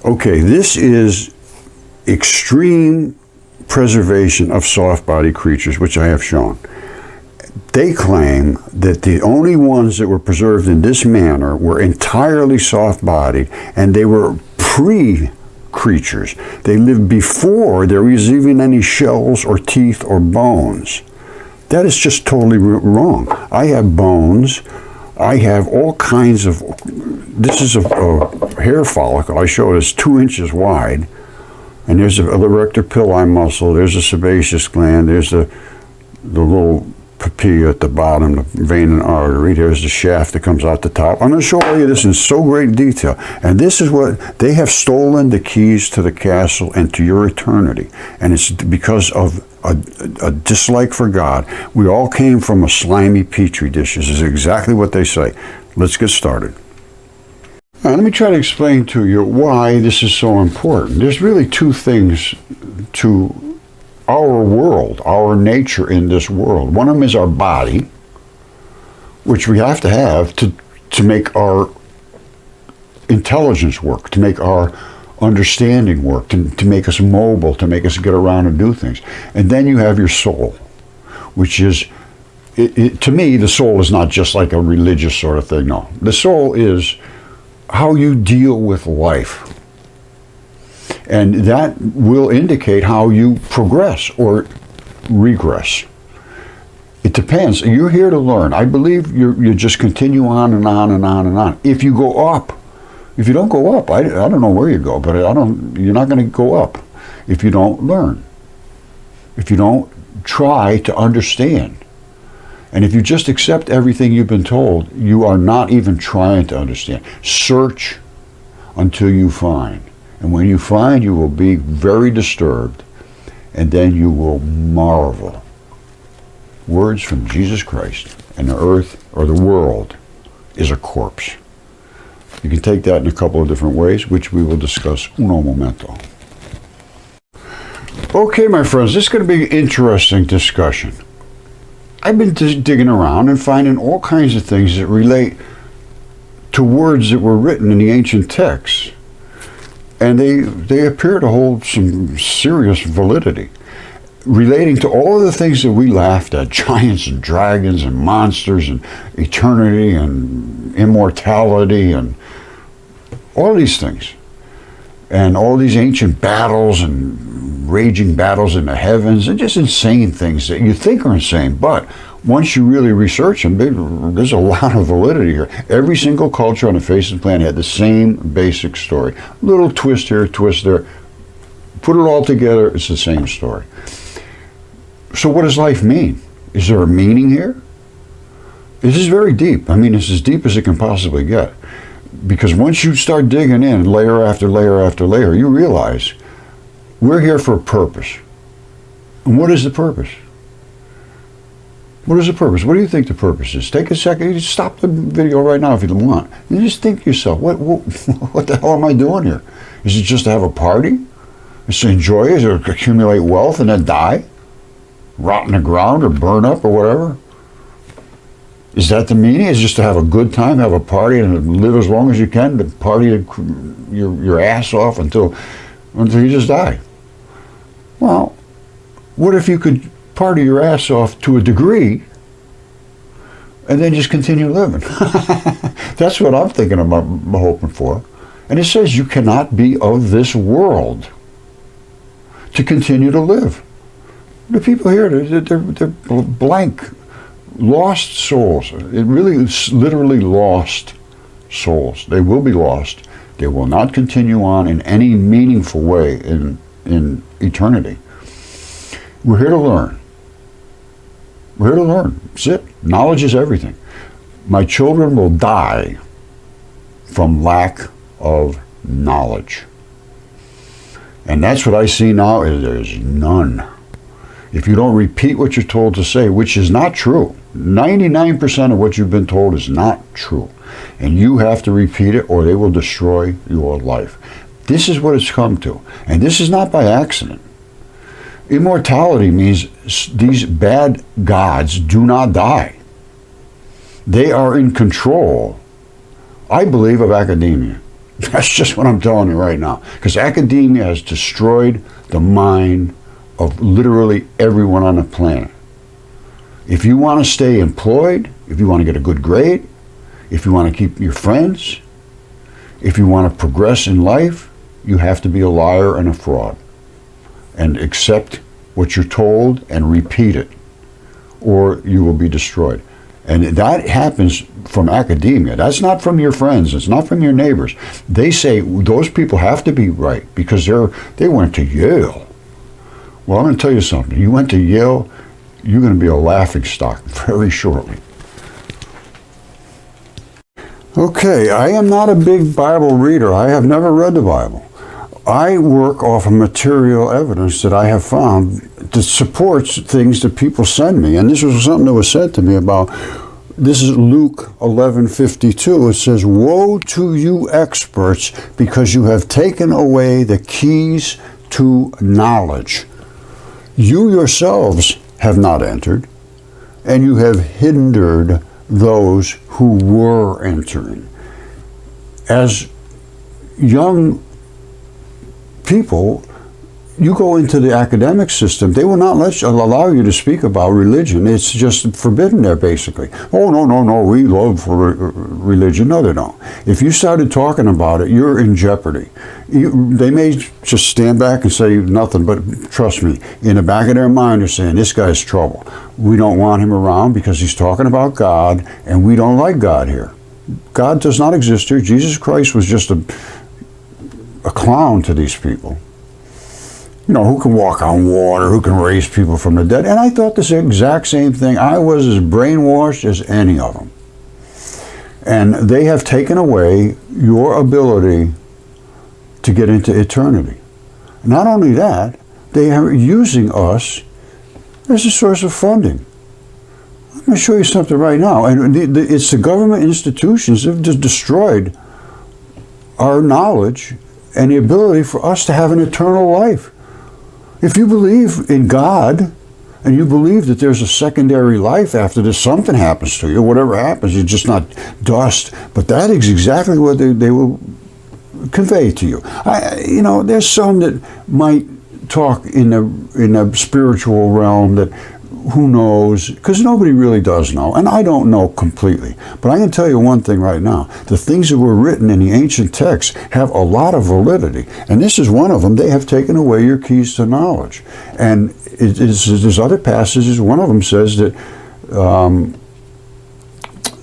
Okay, this is extreme preservation of soft-bodied creatures, which I have shown. They claim that the only ones that were preserved in this manner were entirely soft-bodied, and they were pre-creatures. They lived before there was even any shells or teeth or bones. That is just totally wrong. I have bones. I have all kinds of, this is a hair follicle. I show it as 2 inches wide. And there's the erector pili muscle, there's the sebaceous gland, there's the little papilla at the bottom, the vein and artery, there's the shaft that comes out the top. I'm going to show you this in so great detail. And this is what, they have stolen the keys to the castle and to your eternity. And it's because of a dislike for God. We all came from a slimy petri dish. This is exactly what they say. Let's get started. Now, let me try to explain to you why this is so important. There's really 2 things to our world, our nature in this world. One of them is our body, which we have to make our intelligence work, to make our understanding work, to make us mobile, to make us get around and do things. And then you have your soul, which is, to me, the soul is not just like a religious sort of thing. No, the soul is how you deal with life. And that will indicate how you progress or regress. It depends. You're here to learn. I believe you just continue on and on and on and on. If you go up, if you don't go up, I don't know where you go, but you're not going to go up if you don't learn. If you don't try to understand. And if you just accept everything you've been told, you are not even trying to understand. Search until you find. And when you find, you will be very disturbed, and then you will marvel. Words from Jesus Christ, and the earth, or the world, is a corpse. You can take that in a couple of different ways, which we will discuss uno momento. Okay, my friends, this is going to be an interesting discussion. I've been digging around and finding all kinds of things that relate to words that were written in the ancient texts. And they appear to hold some serious validity, relating to all of the things that we laughed at, giants and dragons and monsters and eternity and immortality and all these things. And all these ancient battles and raging battles in the heavens and just insane things that you think are insane. But once you really research them, there's a lot of validity here. Every single culture on the face of the planet had the same basic story. Little twist here, twist there. Put it all together, it's the same story. So what does life mean? Is there a meaning here? This is very deep. I mean, it's as deep as it can possibly get. Because once you start digging in, layer after layer after layer, you realize we're here for a purpose. And what is the purpose? What is the purpose? What do you think the purpose is? Take a second, just stop the video right now if you want. And just think to yourself, what the hell am I doing here? Is it just to have a party? Is to enjoy it, or accumulate wealth and then die? Rot in the ground or burn up or whatever? Is that the meaning? Is just to have a good time, have a party, and live as long as you can, to party your ass off until you just die? Well, what if you could party your ass off to a degree and then just continue living? That's what I'm thinking about, hoping for. And it says you cannot be of this world to continue to live. The people here, they're blank, lost souls. It really is literally lost souls. They will be lost. They will not continue on in any meaningful way in eternity. We're here to learn. We're here to learn. That's it. Knowledge is everything. My children will die from lack of knowledge. And that's what I see now, is there's none. If you don't repeat what you're told to say, which is not true, 99% of what you've been told is not true. And you have to repeat it or they will destroy your life. This is what it's come to. And this is not by accident. Immortality means these bad gods do not die. They are in control, I believe, of academia. That's just what I'm telling you right now. Because academia has destroyed the mind of literally everyone on the planet. If you want to stay employed, if you want to get a good grade, if you want to keep your friends, if you want to progress in life, you have to be a liar and a fraud. And accept what you're told and repeat it, or you will be destroyed. And that happens from academia. That's not from your friends. It's not from your neighbors. They say those people have to be right because they went to Yale. Well, I'm going to tell you something. You went to Yale, you're going to be a laughingstock very shortly. Okay, I am not a big Bible reader. I have never read the Bible. I work off of material evidence that I have found that supports things that people send me. And this was something that was said to me about, this is Luke 11:52. It says, "Woe to you experts, because you have taken away the keys to knowledge. You yourselves have not entered, and you have hindered those who were entering." As young people, you go into the academic system, they will not allow you to speak about religion. It's just forbidden there, basically. Oh, no, we love religion. No, they don't. If you started talking about it, you're in jeopardy. They may just stand back and say nothing, but trust me, in the back of their mind, they're saying, this guy's trouble. We don't want him around because he's talking about God, and we don't like God here. God does not exist here. Jesus Christ was just a clown to these people. You know, who can walk on water, who can raise people from the dead. And I thought this exact same thing. I was as brainwashed as any of them. And they have taken away your ability to get into eternity. Not only that, they are using us as a source of funding. I'm going to show you something right now. And it's the government institutions that have just destroyed our knowledge and the ability for us to have an eternal life. If you believe in God, and you believe that there's a secondary life after this, something happens to you, whatever happens, you're just not dust. But that is exactly what they will convey to you. There's some that might talk in a spiritual realm that, who knows, because nobody really does know, and I don't know completely. But I can tell you one thing right now. The things that were written in the ancient texts have a lot of validity, and this is one of them. They have taken away your keys to knowledge. And there's other passages. One of them says that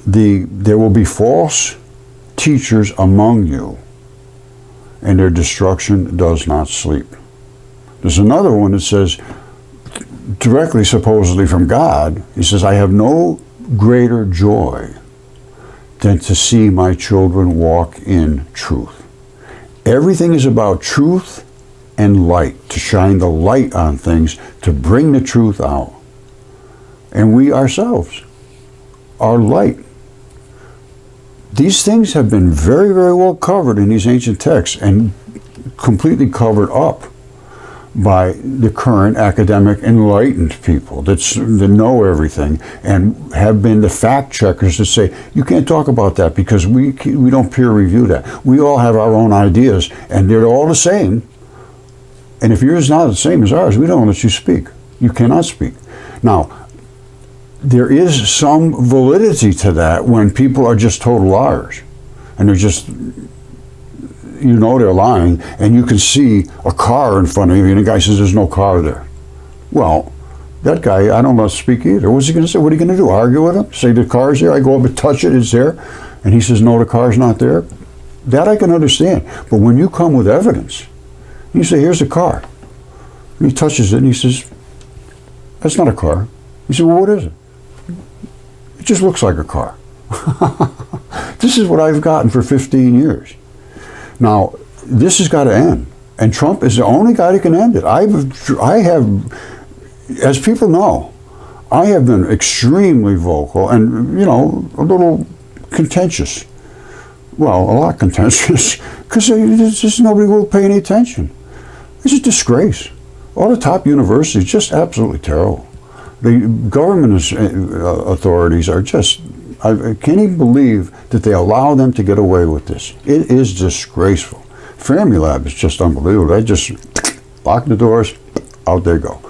there will be false teachers among you, and their destruction does not sleep. There's another one that says, directly supposedly from God, he says, "I have no greater joy than to see my children walk in truth." Everything is about truth and light, to shine the light on things, to bring the truth out. And we ourselves are light. These things have been very, very well covered in these ancient texts and completely covered up by the current academic enlightened people that know everything and have been the fact checkers that say, you can't talk about that because we don't peer review that. We all have our own ideas and they're all the same. And if yours is not the same as ours, we don't let you speak. You cannot speak. Now, there is some validity to that when people are just total liars and they're just, they're lying, and you can see a car in front of you, and the guy says there's no car there. Well, that guy, I don't let speak either. What's he going to say? What are you going to do? Argue with him? Say the car's there? I go up and touch it, it's there. And he says, no, the car's not there. That I can understand. But when you come with evidence, you say, here's the car. And he touches it, and he says, that's not a car. He said, well, what is it? It just looks like a car. This is what I've gotten for 15 years. Now, this has got to end, and Trump is the only guy that can end it. I have, as people know, I have been extremely vocal and, a little contentious. Well, a lot contentious, because just nobody will pay any attention. It's a disgrace. All the top universities, just absolutely terrible. The government authorities are just I can't even believe that they allow them to get away with this. It is disgraceful. Fermilab is just unbelievable. They just lock the doors, out they go.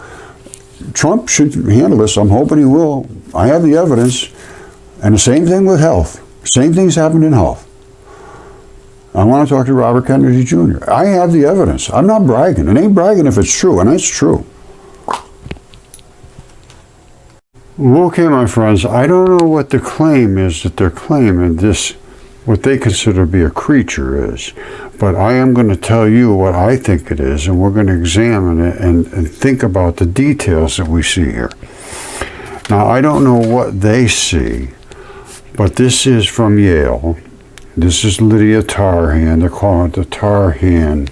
Trump should handle this. I'm hoping he will. I have the evidence. And the same thing with health. Same things happened in health. I want to talk to Robert Kennedy Jr. I have the evidence. I'm not bragging. It ain't bragging if it's true, and it's true. Okay, my friends, I don't know what the claim is that they're claiming this, what they consider to be a creature is, but I am going to tell you what I think it is, and we're going to examine it and think about the details that we see here. Now, I don't know what they see, but this is from Yale. This is Lydia Tarhan. They're calling it the Tarhan.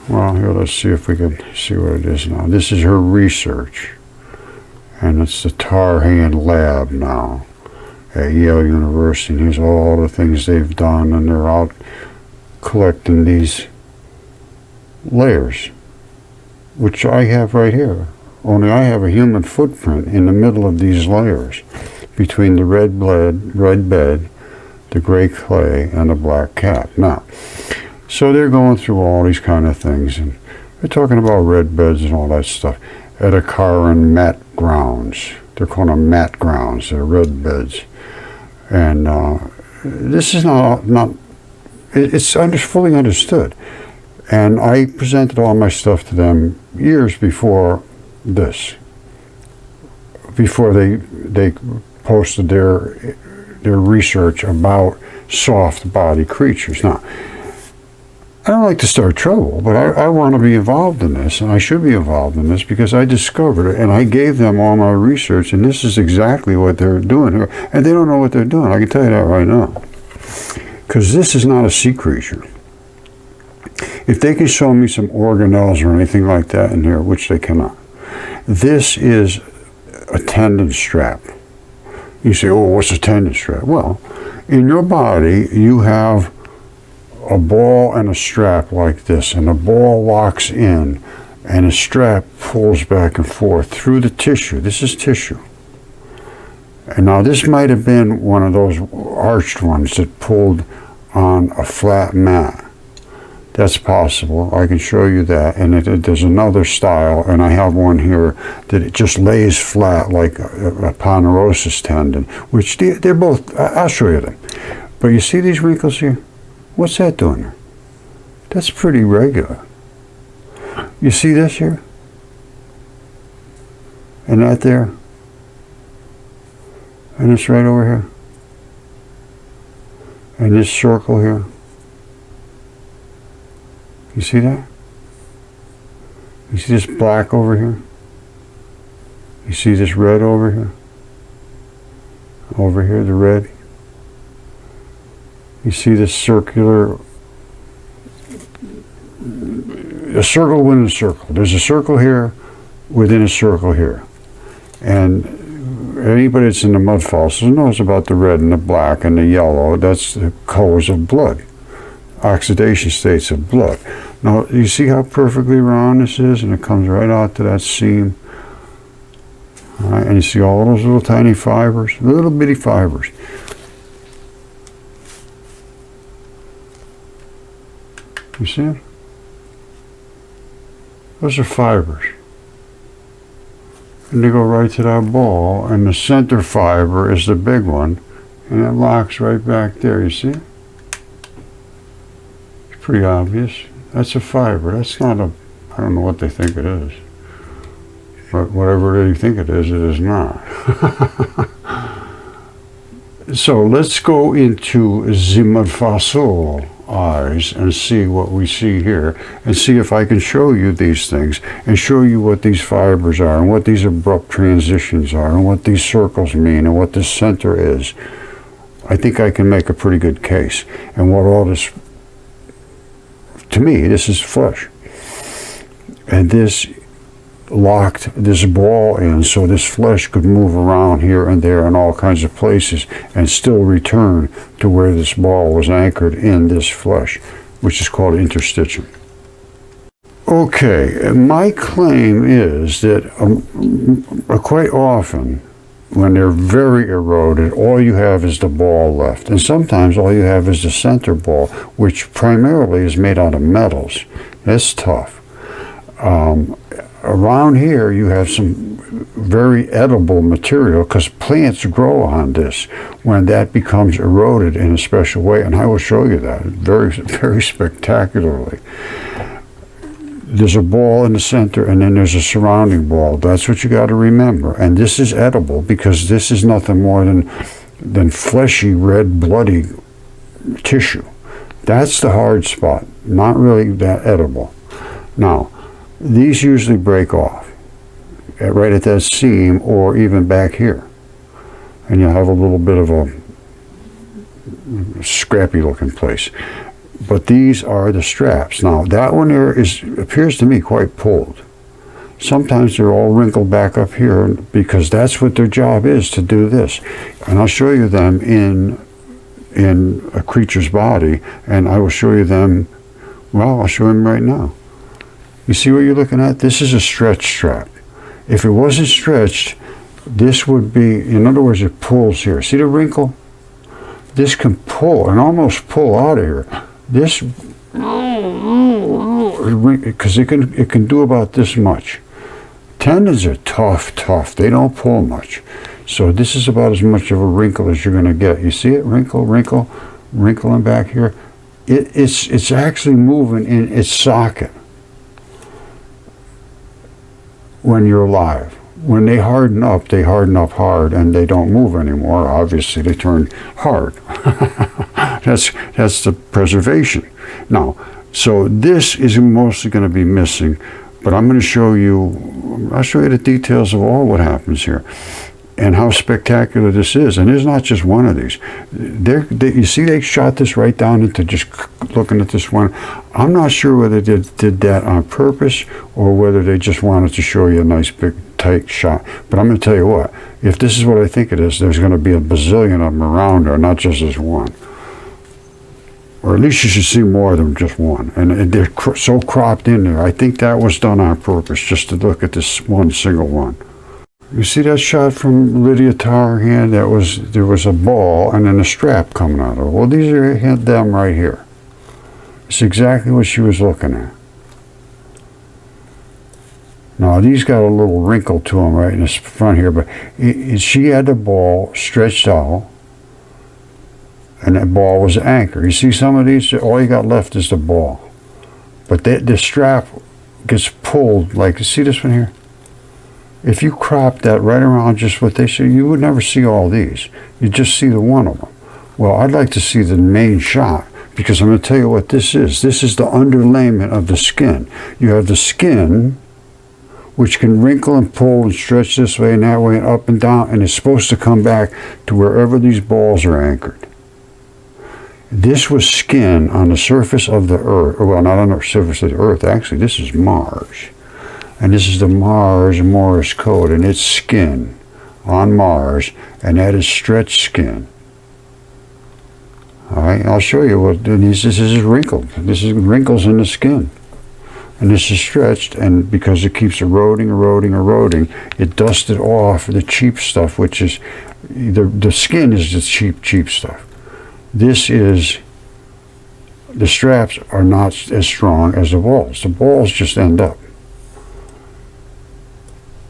Well, here, let's see if we can see what it is now. This is her research. And it's the Tarhan lab now at Yale University. And here's all the things they've done, and they're out collecting these layers, which I have right here. Only I have a human footprint in the middle of these layers, between the red bed, the gray clay, and the black cap. Now, so they're going through all these kind of things, and they're talking about red beds and all that stuff. Edakaran mat grounds. They're calling them mat grounds. They're red beds. And this is not it's fully understood. And I presented all my stuff to them years before this, before they posted their research about soft body creatures. Now, I don't like to start trouble, but I want to be involved in this, and I should be involved in this because I discovered it, and I gave them all my research, and this is exactly what they're doing here, and they don't know what they're doing. I can tell you that right now, because this is not a sea creature. If they can show me some organelles or anything like that in here, which they cannot, this is a tendon strap. You say, oh, what's a tendon strap? Well, in your body, you have a ball and a strap like this, and the ball locks in, and the strap pulls back and forth through the tissue. This is tissue. And now this might have been one of those arched ones that pulled on a flat mat. That's possible. I can show you that. And there's another style, and I have one here that it just lays flat like a ponderosis tendon, which they're both, I'll show you them. But you see these wrinkles here? What's that doing there? That's pretty regular. You see this here? And that there? And it's right over here. And this circle here. You see that? You see this black over here? You see this red over here? Over here, the red. You see this circular, a circle within a circle. There's a circle here within a circle here. And anybody that's in the Mudfossil knows about the red and the black and the yellow. That's the colors of blood, oxidation states of blood. Now, you see how perfectly round this is? And it comes right out to that seam. All right, and you see all those little tiny fibers, little bitty fibers. You see it? Those are fibers. And they go right to that ball, and the center fiber is the big one, and it locks right back there. You see it? It's pretty obvious. That's a fiber. That's not a, I don't know what they think it is. But whatever they think it is not. So let's go into the Mudfossil eyes and see what we see here, and see if I can show you these things and show you what these fibers are and what these abrupt transitions are and what these circles mean and what this center is. I think I can make a pretty good case. And what all this, to me, this is flesh. And this locked this ball in so this flesh could move around here and there in all kinds of places and still return to where this ball was anchored in this flesh, which is called interstitium. Okay, my claim is that quite often when they're very eroded, all you have is the ball left. And sometimes all you have is the center ball, which primarily is made out of metals. That's tough. Around here, you have some very edible material because plants grow on this when that becomes eroded in a special way. And I will show you that very, very spectacularly. There's a ball in the center, and then there's a surrounding ball. That's what you got to remember. And this is edible because this is nothing more than fleshy, red, bloody tissue. That's the hard spot, not really that edible. Now, these usually break off right at that seam or even back here. And you'll have a little bit of a scrappy looking place. But these are the straps. Now, that one there appears to me quite pulled. Sometimes they're all wrinkled back up here because that's what their job is, to do this. And I'll show you them in a creature's body, and I will show you them, well, I'll show them right now. You see what you're looking at? This is a stretch strap. If it wasn't stretched, this would be, in other words, it pulls here. See the wrinkle? This can pull and almost pull out of here. This, because it can do about this much. Tendons are tough. They don't pull much. So this is about as much of a wrinkle as you're going to get. You see it? Wrinkling back here. It's actually moving in its socket when you're alive. When they harden up hard, and they don't move anymore. Obviously, they turn hard. That's the preservation. Now, so this is mostly going to be missing, but I'll show you the details of all what happens here and how spectacular this is. And there's not just one of these. You see, they shot this right down into just looking at this one. I'm not sure whether they did that on purpose or whether they just wanted to show you a nice big tight shot. But I'm going to tell you what, if this is what I think it is, there's going to be a bazillion of them around there, not just this one. Or at least you should see more than just one. And they're so cropped in there. I think that was done on purpose, just to look at this one single one. You see that shot from Lydia Tarr hand? There was a ball and then a strap coming out of it. Well, these are them right here. It's exactly what she was looking at. Now, these got a little wrinkle to them right in the front here, but she had the ball stretched out, and that ball was the anchor. You see some of these, all you got left is the ball. But the strap gets pulled, like, you see this one here? If you crop that right around just what they say, you would never see all these. You'd just see the one of them. Well, I'd like to see the main shot, because I'm going to tell you what this is. This is the underlayment of the skin. You have the skin, which can wrinkle and pull and stretch this way and that way and up and down, and it's supposed to come back to wherever these balls are anchored. This was skin on the surface of the Earth. Well, not on the surface of the Earth, actually. This is Mars. And this is the Morse code, and it's skin on Mars, and that is stretched skin. All right, I'll show you what this is wrinkled. This is wrinkles in the skin. And this is stretched, and because it keeps eroding, it dusted off the cheap stuff, which is, the skin is the cheap stuff. This is, the straps are not as strong as the balls. The balls just end up.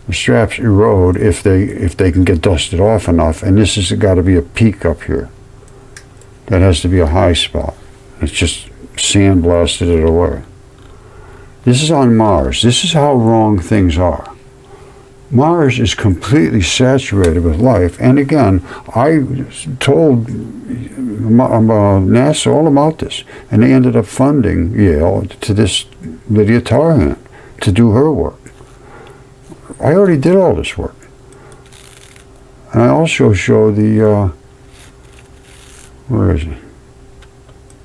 The straps erode if they can get dusted off enough, and this has got to be a peak up here. That has to be a high spot. It's just sandblasted it away. This is on Mars. This is how wrong things are. Mars is completely saturated with life. And again, I told NASA all about this. And they ended up funding Yale to this Lydia Tarr to do her work. I already did all this work. And I also show the, where is it?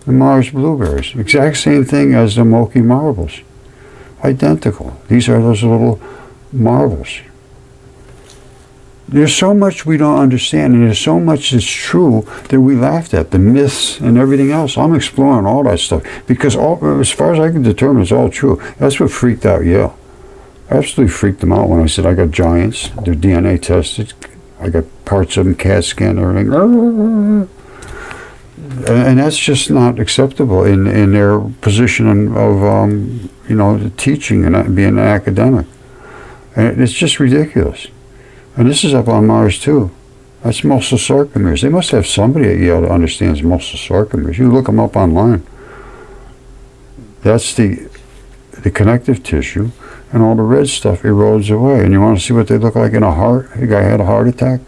The Mars blueberries. Exact same thing as the Moki marbles. Identical. These are those little marbles. There's so much we don't understand, and there's so much that's true that we laughed at, the myths and everything else. I'm exploring all that stuff because as far as I can determine, it's all true. That's what freaked out Yale. Absolutely freaked them out when I said I got giants, their DNA tested. I I got parts of them CAT scan, everything. And that's just not acceptable in their position of teaching and being an academic. And it's just ridiculous. And this is up on Mars too. That's muscle sarcomeres. They must have somebody at Yale that understands muscle sarcomeres. You look them up online. That's the connective tissue, and all the red stuff erodes away. And you want to see what they look like in a heart? The guy had a heart attack.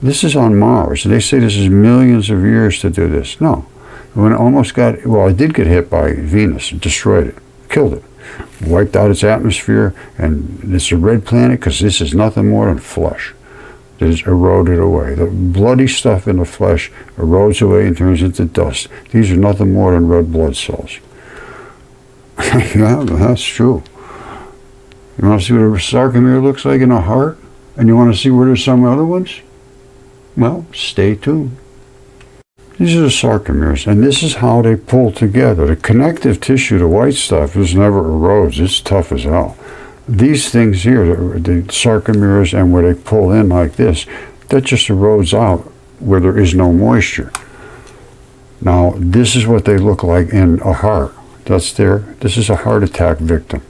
This is on Mars. They say this is millions of years to do this. No. When it almost got, well, it did get hit by Venus, destroyed it, killed it, wiped out its atmosphere, and it's a red planet because this is nothing more than flesh that is eroded away. The bloody stuff in the flesh erodes away and turns into dust. These are nothing more than red blood cells. Yeah, that's true. You want to see what a sarcomere looks like in a heart? And you want to see where there's some other ones? Well, stay tuned. These are the sarcomeres, and this is how they pull together. The connective tissue, the white stuff, is never erodes. It's tough as hell. These things here, the sarcomeres, and where they pull in like this, that just erodes out where there is no moisture. Now, this is what they look like in a heart. This is a heart attack victim.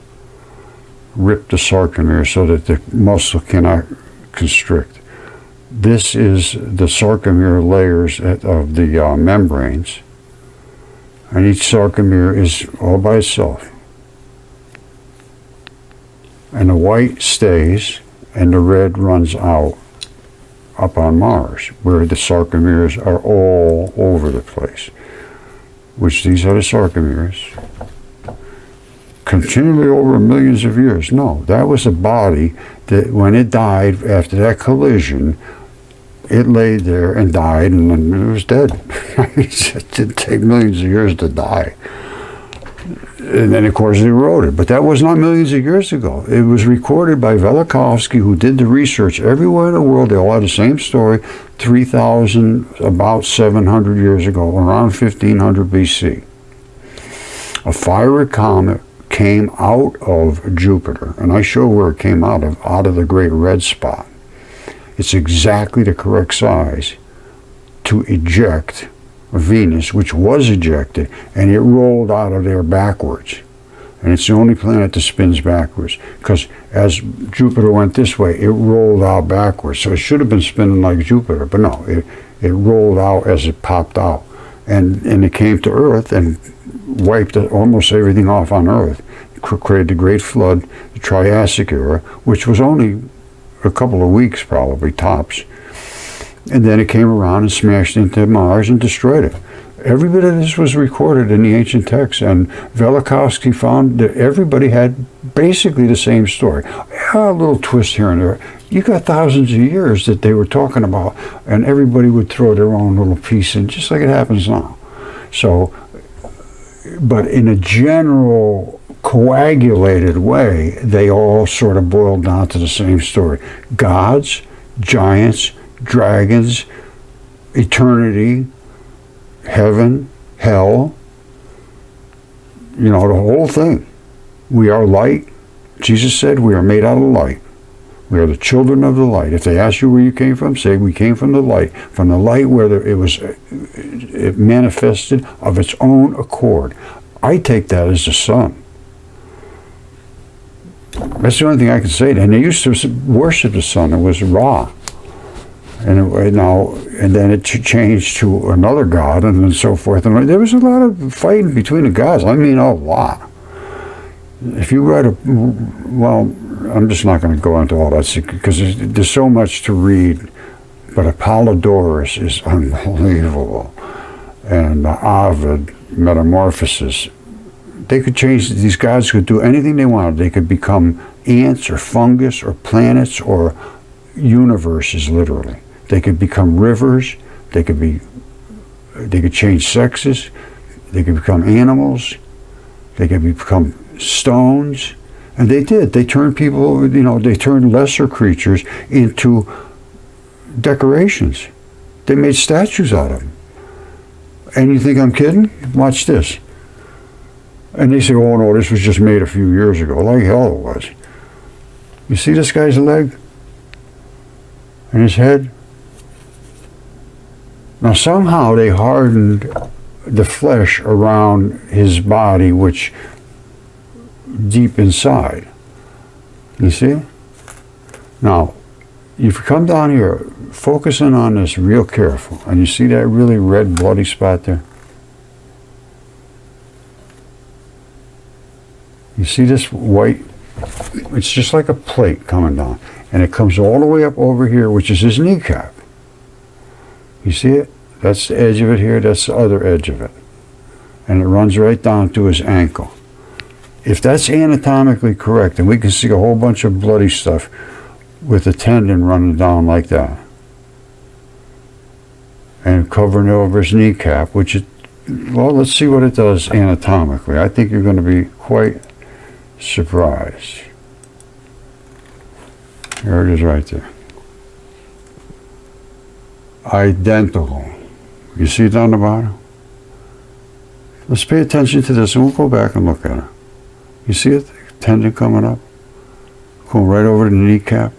Rip the sarcomere so that the muscle cannot constrict. This is the sarcomere layers of the membranes, and each sarcomere is all by itself. And the white stays, and the red runs out up on Mars, where the sarcomeres are all over the place, which these are the sarcomeres. Continually over millions of years. No, that was a body that when it died after that collision, it laid there and died, and then it was dead. It didn't take millions of years to die. And then, of course, it eroded. But that was not millions of years ago. It was recorded by Velikovsky, who did the research everywhere in the world. They all had the same story, 3,000, about 700 years ago, around 1500 BC. A fiery comet came out of Jupiter, and I show where it came out of the great red spot. It's exactly the correct size to eject Venus, which was ejected, and it rolled out of there backwards. And it's the only planet that spins backwards, because as Jupiter went this way, it rolled out backwards. So it should have been spinning like Jupiter, but no, it rolled out as it popped out. And it came to Earth and wiped almost everything off on Earth. It created the Great Flood, the Triassic era, which was only a couple of weeks probably, tops. And then it came around and smashed into Mars and destroyed it. Every bit of this was recorded in the ancient texts, and Velikovsky found that everybody had basically the same story. A little twist here and there. You got thousands of years that they were talking about, and everybody would throw their own little piece in, just like it happens now. So, but in a general coagulated way, they all sort of boiled down to the same story. Gods, giants, dragons, eternity, heaven, hell, the whole thing. We are light. Jesus said we are made out of light. We are the children of the light. If they ask you where you came from, say we came from the light where it manifested of its own accord. I take that as the sun. That's the only thing I can say. And they used to worship the sun. It was Ra. And then it changed to another god, and then so forth. And there was a lot of fighting between the gods. I mean, a lot. If you read I'm just not going to go into all that because there's so much to read. But Apollodorus is unbelievable, and Ovid, Metamorphosis. They could change. These gods could do anything they wanted. They could become ants or fungus or planets or universes, literally. They could become rivers. They could change sexes. They could become animals. They could become stones. And they did. They turned people, they turned lesser creatures into decorations. They made statues out of them. And you think I'm kidding? Watch this. And they say, oh no, this was just made a few years ago. Like hell it was. You see this guy's leg? And his head. Now somehow they hardened the flesh around his body, which deep inside. You see? Now, if you come down here, focusing on this real careful, and you see that really red bloody spot there? You see this white? It's just like a plate coming down. And it comes all the way up over here, which is his kneecap. You see it? That's the edge of it here, that's the other edge of it. And it runs right down to his ankle. If that's anatomically correct, and we can see a whole bunch of bloody stuff with a tendon running down like that, and covering over his kneecap, which is, well, let's see what it does anatomically. I think you're going to be quite surprised. Here it is right there. Identical. You see it down the bottom? Let's pay attention to this and we'll go back and look at it. You see it? Tendon coming up. Going right over the kneecap.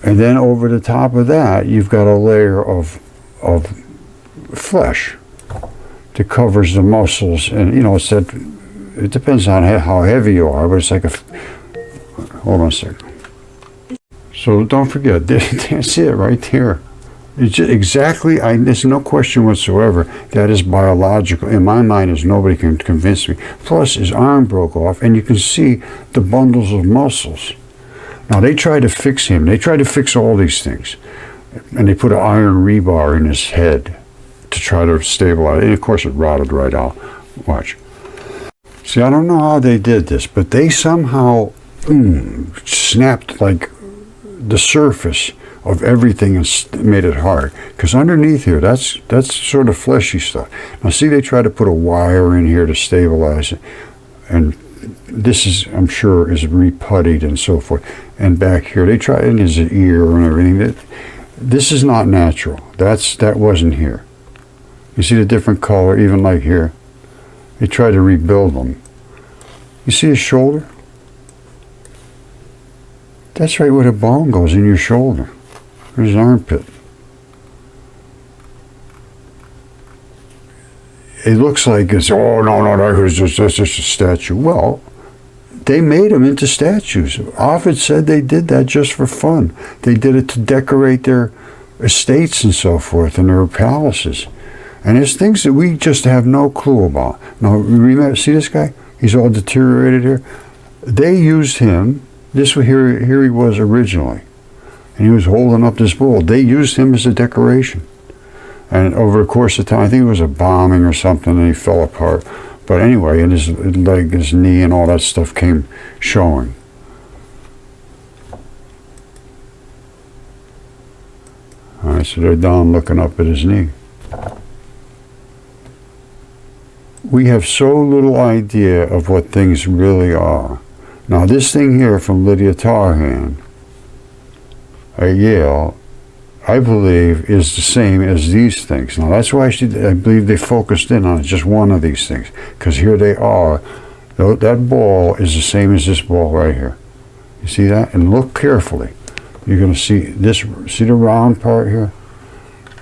And then over the top of that, you've got a layer of flesh that covers the muscles. And, you know, it's that, it depends on how heavy you are, but it's like a, hold on a second. So don't forget, that's it right there. It's just exactly, there's no question whatsoever, that is biological. In my mind, as nobody can convince me. Plus, his arm broke off, and you can see the bundles of muscles. Now, they tried to fix him. They tried to fix all these things. And they put an iron rebar in his head to try to stabilize it. And, of course, it rotted right out. Watch. See, I don't know how they did this, but they somehow snapped, like, the surface of everything and made it hard. Because underneath here, that's sort of fleshy stuff. Now see, they try to put a wire in here to stabilize it. And this is, I'm sure, is reputtied and so forth. And back here, they try in his ear and everything. This is not natural. That wasn't here. You see the different color, even like here. They tried to rebuild them. You see his shoulder? That's right where the bone goes, in your shoulder. There's his armpit. It looks like it's, oh, no, that's just a statue. Well, they made them into statues. Ovid said they did that just for fun. They did it to decorate their estates and so forth, and their palaces. And there's things that we just have no clue about. Now, remember, see this guy? He's all deteriorated here. They used him. Here he was originally. And he was holding up this bull. They used him as a decoration. And over the course of time, I think it was a bombing or something, and he fell apart. But anyway, and his leg, his knee, and all that stuff came showing. All right, so they're down looking up at his knee. We have so little idea of what things really are. Now, this thing here from Lydia Tarhan at Yale, I believe, is the same as these things. Now, that's why I believe they focused in on just one of these things, because here they are. That ball is the same as this ball right here. You see that? And look carefully. You're going to see this. See the round part here?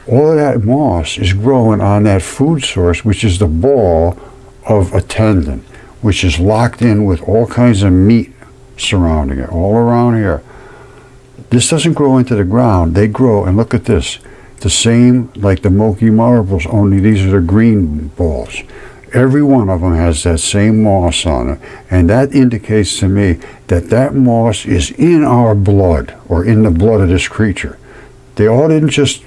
All of that moss is growing on that food source, which is the ball of a tendon, which is locked in with all kinds of meat surrounding it, all around here. This doesn't grow into the ground. They grow, and look at this, the same like the Moki marbles, only these are the green balls. Every one of them has that same moss on it, and that indicates to me that that moss is in our blood, or in the blood of this creature. They all didn't just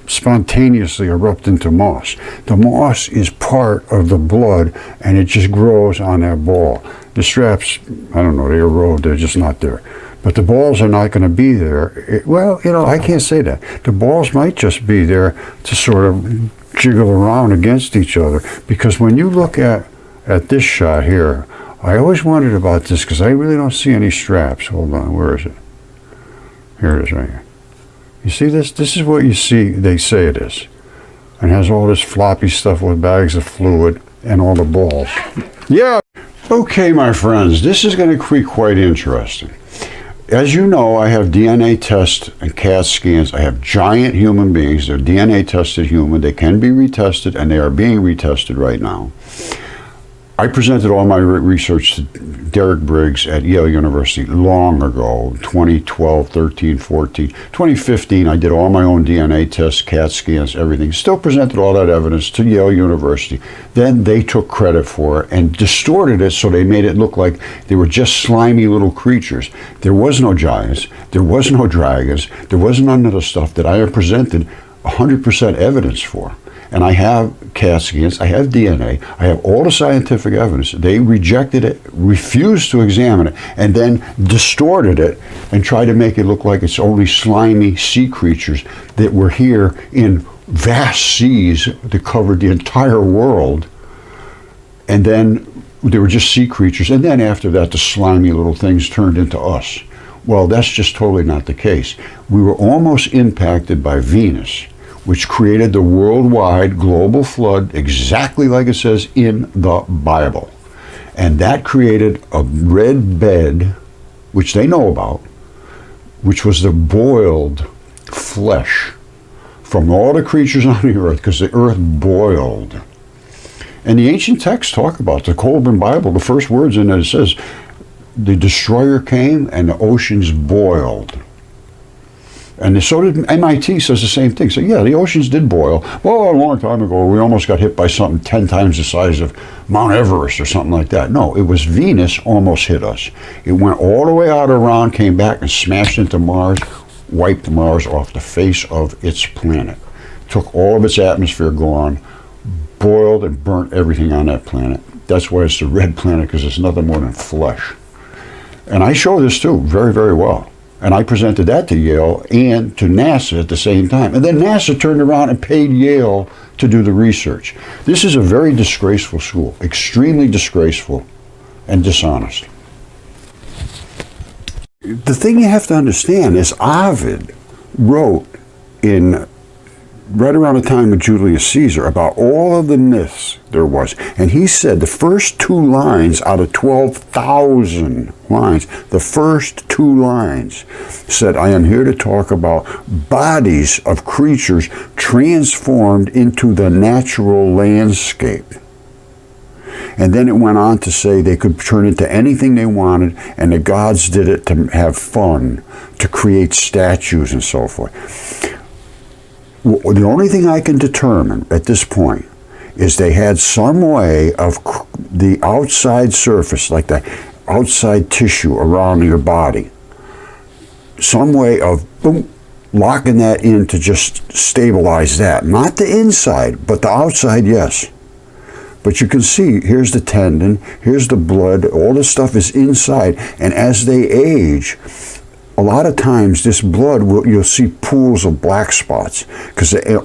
spontaneously erupt into moss. The moss is part of the blood, and it just grows on that ball. The straps, I don't know, they erode, they're just not there. But the balls are not going to be there. Well, you know, I can't say that. The balls might just be there to sort of jiggle around against each other, because when you look at this shot here, I always wondered about this, because I really don't see any straps. Hold on, where is it? Here it is right here. You see this? This is what you see, they say it is. And has all this floppy stuff with bags of fluid and all the balls. Yeah. Okay, my friends, this is going to be quite interesting. as you know, I have DNA tests and CAT scans. I have giant human beings. They're DNA tested human. They can be retested, and they are being retested right now. I presented all my research to Derek Briggs at Yale University long ago, 2012, 13, 14. 2015, I did all my own DNA tests, CAT scans, everything. Still presented all that evidence to Yale University. Then they took credit for it and distorted it so they made it look like they were just slimy little creatures. There was no giants. There was no dragons. There was none of the stuff that I have presented 100% evidence for. And I have CAT scans, I have DNA, I have all the scientific evidence. They rejected it, refused to examine it, and then distorted it and tried to make it look like it's only slimy sea creatures that were here in vast seas that covered the entire world. And then they were just sea creatures. And then after that, the slimy little things turned into us. Well, that's just totally not the case. We were almost impacted by Venus, which created the worldwide global flood, exactly like it says in the Bible. And that created a red bed, which they know about, which was the boiled flesh from all the creatures on the earth, because the earth boiled. And the ancient texts talk about the Colburn Bible, the first words in it says, the destroyer came and the oceans boiled. And so did MIT says the same thing. So yeah, the oceans did boil. Well, a long time ago, we almost got hit by something 10 times the size of Mount Everest or something like that. No, it was Venus almost hit us. It went all the way out around, came back and smashed into Mars, wiped Mars off the face of its planet. Took all of its atmosphere gone, boiled and burnt everything on that planet. That's why it's the red planet, because it's nothing more than flesh. And I show this too, very, very well. And I presented that to Yale and to NASA at the same time. And then NASA turned around and paid Yale to do the research. This is a very disgraceful school, extremely disgraceful and dishonest. The thing you have to understand is Ovid wrote in right around the time of Julius Caesar about all of the myths there was. And he said the first 2 lines out of 12,000 lines, the first 2 lines said, I am here to talk about bodies of creatures transformed into the natural landscape. And then it went on to say they could turn into anything they wanted, and the gods did it to have fun, to create statues and so forth. The only thing I can determine at this point is they had some way of the outside surface, like the outside tissue around your body, some way of boom, locking that in to just stabilize that. Not the inside, but the outside, yes. But you can see, here's the tendon, here's the blood, all this stuff is inside. And as they age, a lot of times this blood, you'll see pools of black spots,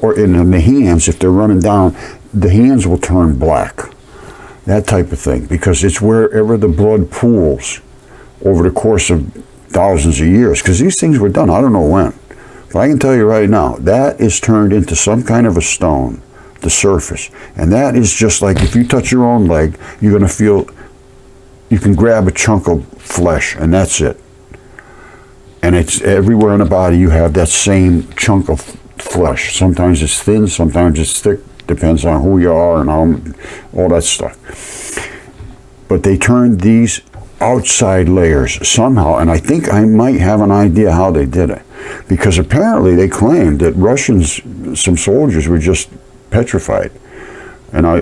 or in the hands, if they're running down, the hands will turn black. That type of thing, because it's wherever the blood pools over the course of thousands of years, because these things were done, I don't know when. But I can tell you right now, that is turned into some kind of a stone, the surface. And that is just like if you touch your own leg, you're going to feel, you can grab a chunk of flesh, and that's it. And it's everywhere in the body you have that same chunk of flesh. Sometimes it's thin, sometimes it's thick, depends on who you are and all that stuff. But they turned these outside layers somehow, and I think I might have an idea how they did it. Because apparently they claimed that Russians, some soldiers, were just petrified. And I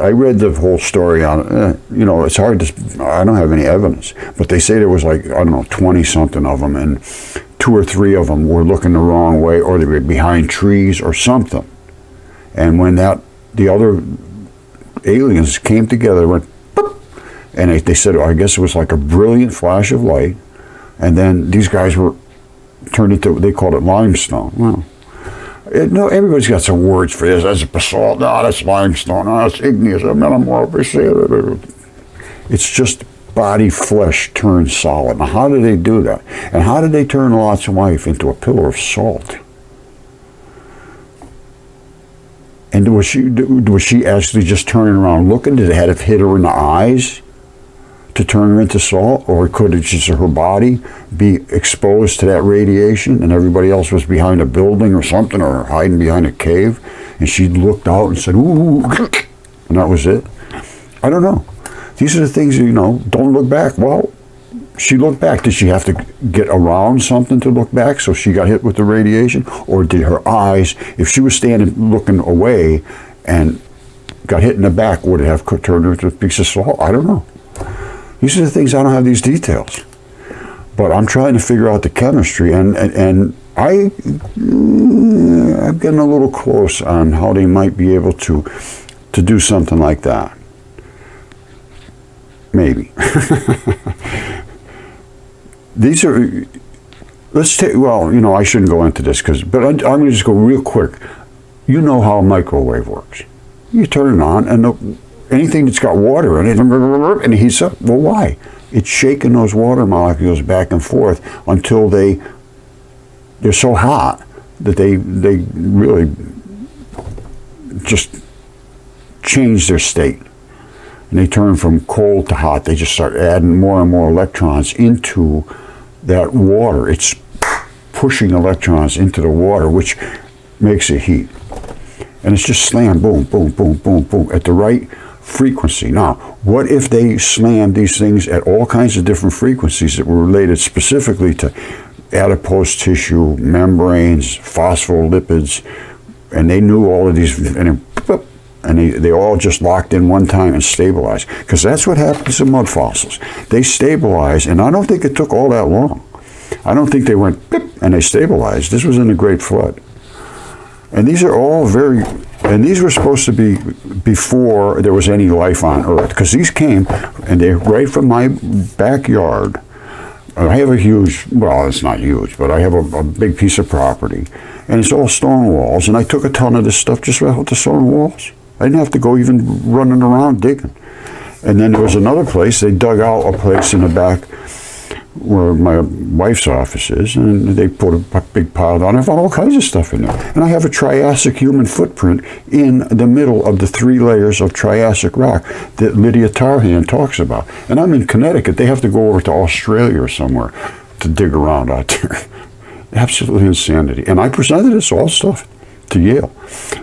read the whole story on it. You know, it's hard to, I don't have any evidence, but they say there was like, I don't know, 20 something of them, and 2 or 3 of them were looking the wrong way, or they were behind trees or something. And when the other aliens came together, went, boop, and they said, I guess it was like a brilliant flash of light, and then these guys were turned into, they called it limestone. Well, no, everybody's got some words for this. That's basalt. No, that's limestone. No, that's igneous. Metamorphosis. It's just body flesh turned solid. Now, how did they do that? And how did they turn Lot's wife into a pillar of salt? And was she actually just turning around looking? Did it have to hit her in the eyes to turn her into salt, or could it just her body be exposed to that radiation and everybody else was behind a building or something, or hiding behind a cave, and she looked out and said, ooh, and that was it? I don't know. These are the things, don't look back. Well, she looked back. Did she have to get around something to look back, so she got hit with the radiation? Or did her eyes, if she was standing looking away and got hit in the back, would it have turned her into a piece of salt? I don't know. These are the things, I don't have these details. But I'm trying to figure out the chemistry, and I'm getting a little close on how they might be able to do something like that. Maybe. These are, let's take, well, I shouldn't go into this, but I'm going to just go real quick. You know how a microwave works. You turn it on, and anything that's got water in it, and it heats up. Well, why? It's shaking those water molecules back and forth until they're so hot that they really just change their state. And they turn from cold to hot. They just start adding more and more electrons into that water. It's pushing electrons into the water, which makes it heat. And it's just slam, boom, boom, boom, boom, boom, at the right frequency. Now, what if they slammed these things at all kinds of different frequencies that were related specifically to adipose tissue, membranes, phospholipids, and they knew all of these, and they all just locked in one time and stabilized. Because that's what happens to mud fossils. They stabilize, and I don't think it took all that long. I don't think they went beep, and they stabilized. This was in the Great Flood. And these are all and these were supposed to be before there was any life on Earth. Because these came, and they're right from my backyard. I have a huge, well, it's not huge, but I have a big piece of property. And it's all stone walls, and I took a ton of this stuff just right out the stone walls. I didn't have to go even running around digging. And then there was another place, they dug out a place in the back where my wife's office is, and they put a big pile down. I found all kinds of stuff in there. And I have a Triassic human footprint in the middle of the 3 layers of Triassic rock that Lydia Tarhan talks about. And I'm in Connecticut. They have to go over to Australia or somewhere to dig around out there. Absolutely insanity. And I presented this all stuff to Yale.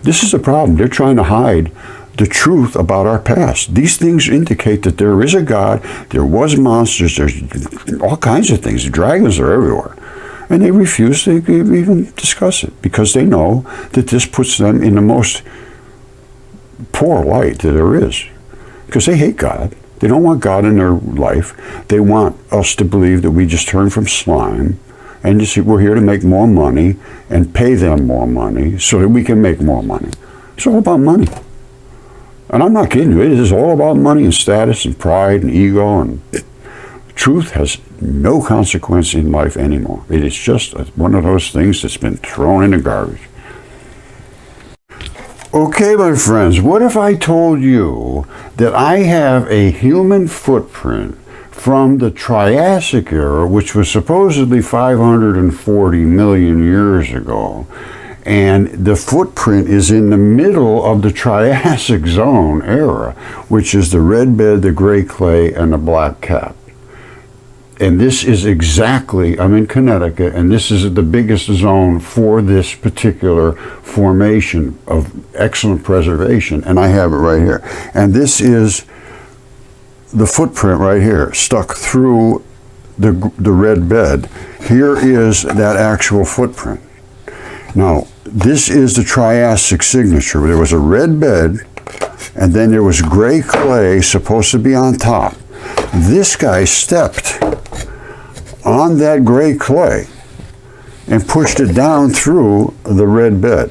This is the problem. They're trying to hide the truth about our past. These things indicate that there is a God, there was monsters, there's all kinds of things. Dragons are everywhere. And they refuse to even discuss it because they know that this puts them in the most poor light that there is. Because they hate God. They don't want God in their life. They want us to believe that we just turned from slime and just we're here to make more money and pay them more money so that we can make more money. It's all about money. And I'm not kidding you. It is all about money and status and pride and ego. And truth has no consequence in life anymore. It is just one of those things that's been thrown in the garbage. Okay, my friends, what if I told you that I have a human footprint from the Triassic era, which was supposedly 540 million years ago, and the footprint is in the middle of the Triassic zone era, which is the red bed, the gray clay, and the black cap. And this is exactly, I'm in Connecticut, and this is the biggest zone for this particular formation of excellent preservation, and I have it right here. And this is the footprint right here, stuck through the red bed. Here is that actual footprint. Now, this is the Triassic signature. There was a red bed, and then there was gray clay supposed to be on top. This guy stepped on that gray clay and pushed it down through the red bed.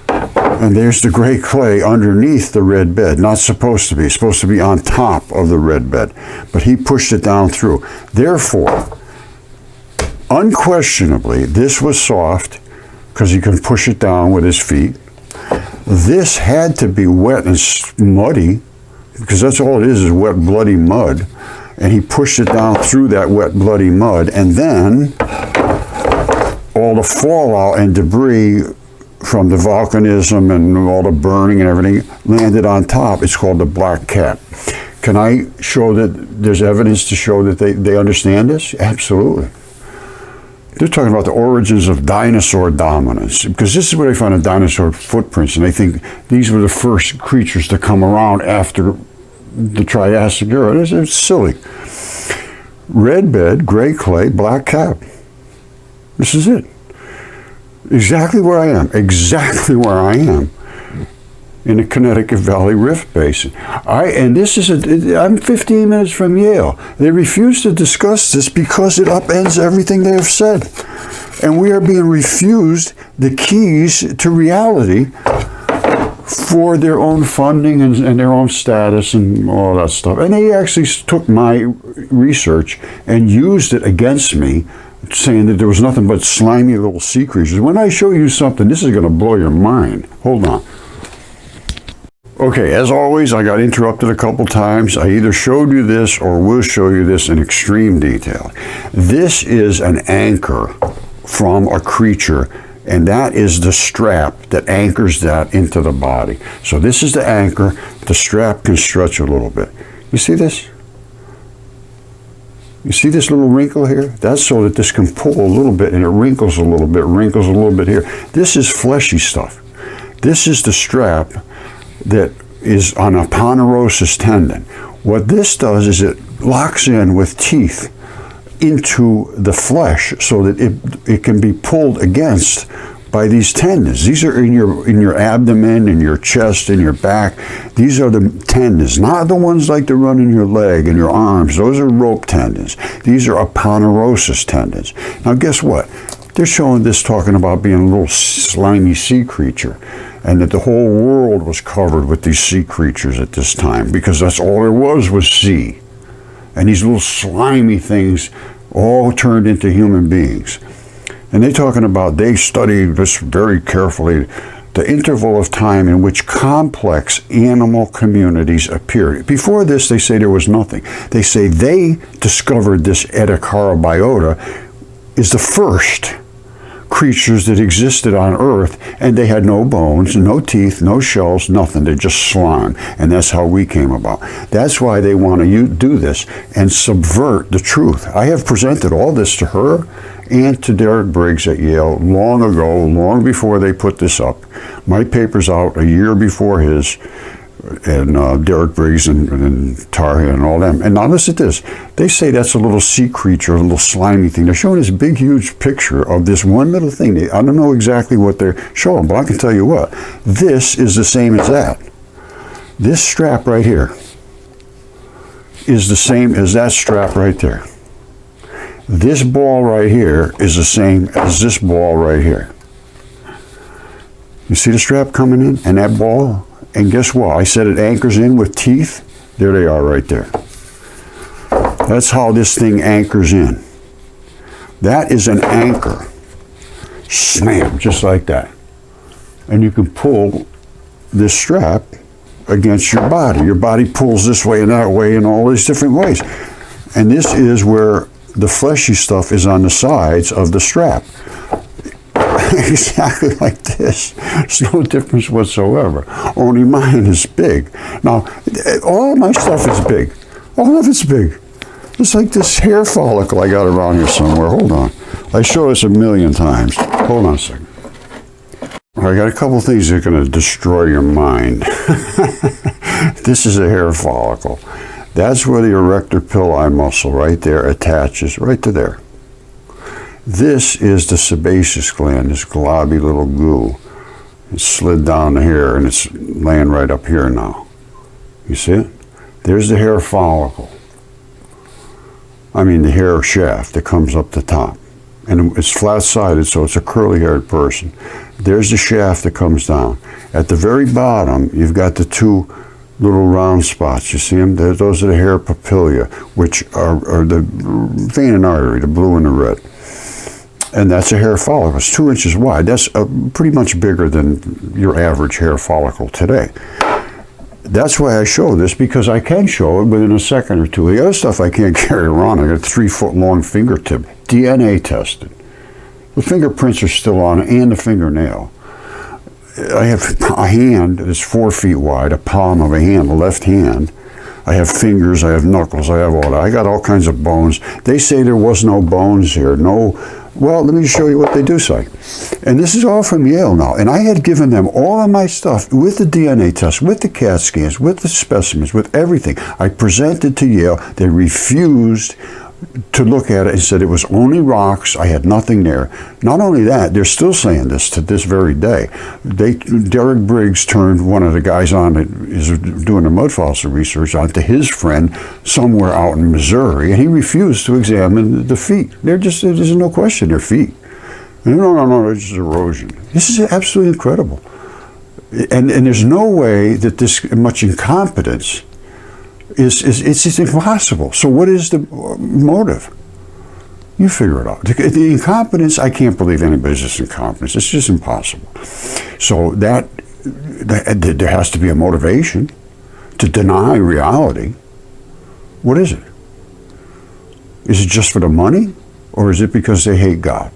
And there's the gray clay underneath the red bed. Not supposed to be. It's supposed to be on top of the red bed. But he pushed it down through. Therefore, unquestionably, this was soft because he can push it down with his feet. This had to be wet and muddy because that's all it is wet, bloody mud. And he pushed it down through that wet, bloody mud. And then all the fallout and debris from the volcanism and all the burning and everything landed on top. It's called the black cap. Can I show that there's evidence to show that they understand this? Absolutely. They're talking about the origins of dinosaur dominance, because this is where they found the dinosaur footprints, and they think these were the first creatures to come around after the Triassic era. It's silly. Red bed, gray clay, black cap. This is it. Exactly where I am. Exactly where I am. In the Connecticut Valley Rift Basin. I'm 15 minutes from Yale. They refuse to discuss this because it upends everything they have said. And we are being refused the keys to reality for their own funding and their own status and all that stuff. And they actually took my research and used it against me, saying that there was nothing but slimy little sea creatures. When I show you something, this is going to blow your mind. Hold on. Okay, as always, I got interrupted a couple times. I either showed you this or will show you this in extreme detail. This is an anchor from a creature, and that is the strap that anchors that into the body. So this is the anchor. The strap can stretch a little bit. You see this? You see this little wrinkle here? That's so that this can pull a little bit, and it wrinkles a little bit here. This is fleshy stuff. This is the strap that is on a ponerosis tendon. What this does is it locks in with teeth into the flesh so that it can be pulled against by these tendons. These are in your abdomen, in your chest, in your back. These are the tendons, not the ones like that run in your leg and your arms. Those are rope tendons. These are aponeurosis tendons. Now guess what? They're showing this, talking about being a little slimy sea creature, and that the whole world was covered with these sea creatures at this time, because that's all there was sea. And these little slimy things all turned into human beings. And they're talking about, they studied this very carefully, the interval of time in which complex animal communities appeared. Before this, they say there was nothing. They say they discovered this Ediacara biota is the first creatures that existed on Earth, and they had no bones, no teeth, no shells, nothing. They're just slime, and that's how we came about. That's why they want to do this and subvert the truth. I have presented all this to her and to Derek Briggs at Yale long ago, long before they put this up. My paper's out a year before his, and Derek Briggs and Tarja and all them. And now listen to this. They say that's a little sea creature, a little slimy thing. They're showing this big, huge picture of this one little thing. I don't know exactly what they're showing, but I can tell you what. This is the same as that. This strap right here is the same as that strap right there. This ball right here is the same as this ball right here. You see the strap coming in and that ball? And guess what? I said it anchors in with teeth. There they are right there. That's how this thing anchors in. That is an anchor. Snap, just like that. And you can pull this strap against your body. Your body pulls this way and that way in all these different ways. And this is where the fleshy stuff is on the sides of the strap. Exactly like this. There's no difference whatsoever. Only mine is big. Now, all my stuff is big. All of it's big. It's like this hair follicle I got around here somewhere. Hold on. I show this a million times. Hold on a second. I got a couple things that are going to destroy your mind. This is a hair follicle. That's where the erector pili muscle right there attaches right to there. This is the sebaceous gland, this globby little goo. It slid down the hair and it's laying right up here now. You see it? There's the hair follicle. I mean the hair shaft that comes up the top. And it's flat-sided, so it's a curly-haired person. There's the shaft that comes down. At the very bottom, you've got the two little round spots. You see them? Those are the hair papillae, which are the vein and artery, the blue and the red. And that's a hair follicle. It's 2 inches wide. That's pretty much bigger than your average hair follicle today. That's why I show this, because I can show it within a second or two. The other stuff I can't carry around. I got a 3-foot-long fingertip, DNA tested. The fingerprints are still on it, and the fingernail. I have a hand that's 4 feet wide, a palm of a hand, a left hand. I have fingers, I have knuckles, I have all that. I got all kinds of bones. They say there was no bones here. No. Well, let me show you what they do say. And this is all from Yale now. And I had given them all of my stuff with the DNA test, with the CAT scans, with the specimens, with everything. I presented to Yale. They refused to look at it and said it was only rocks. I had nothing there. Not only that, they're still saying this to this very day. Derek Briggs turned one of the guys on that is doing the Mudfossil research onto his friend somewhere out in Missouri, and he refused to examine the feet. There's no question they're feet. No, it's just erosion. This is absolutely incredible. And there's no way that this much incompetence it's impossible. So what is the motive? You figure it out. The incompetence, I can't believe anybody's just incompetence. It's just impossible. So that there has to be a motivation to deny reality. What is it? Is it just for the money? Or is it because they hate God?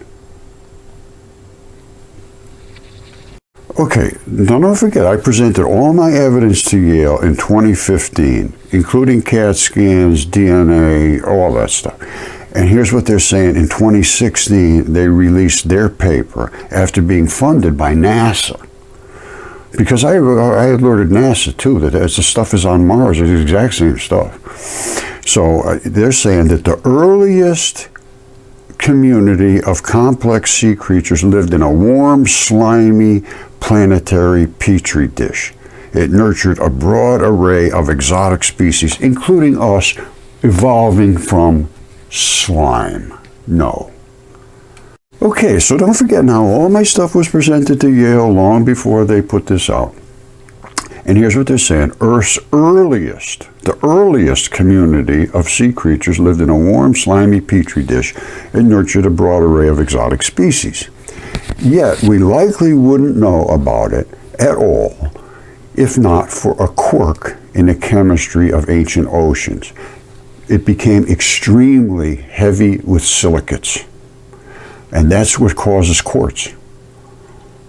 Okay, now don't forget, I presented all my evidence to Yale in 2015, including CAT scans, DNA, all that stuff. And here's what they're saying. In 2016, they released their paper after being funded by NASA. Because I alerted NASA, too, that as the stuff is on Mars, it's the exact same stuff. So they're saying that the earliest community of complex sea creatures lived in a warm, slimy, planetary petri dish. It nurtured a broad array of exotic species, including us, evolving from slime. No. Okay, so don't forget now, all my stuff was presented to Yale long before they put this out. And here's what they're saying. Earth's the earliest community of sea creatures lived in a warm, slimy petri dish and nurtured a broad array of exotic species. Yet, we likely wouldn't know about it at all if not for a quirk in the chemistry of ancient oceans. It became extremely heavy with silicates. And that's what causes quartz.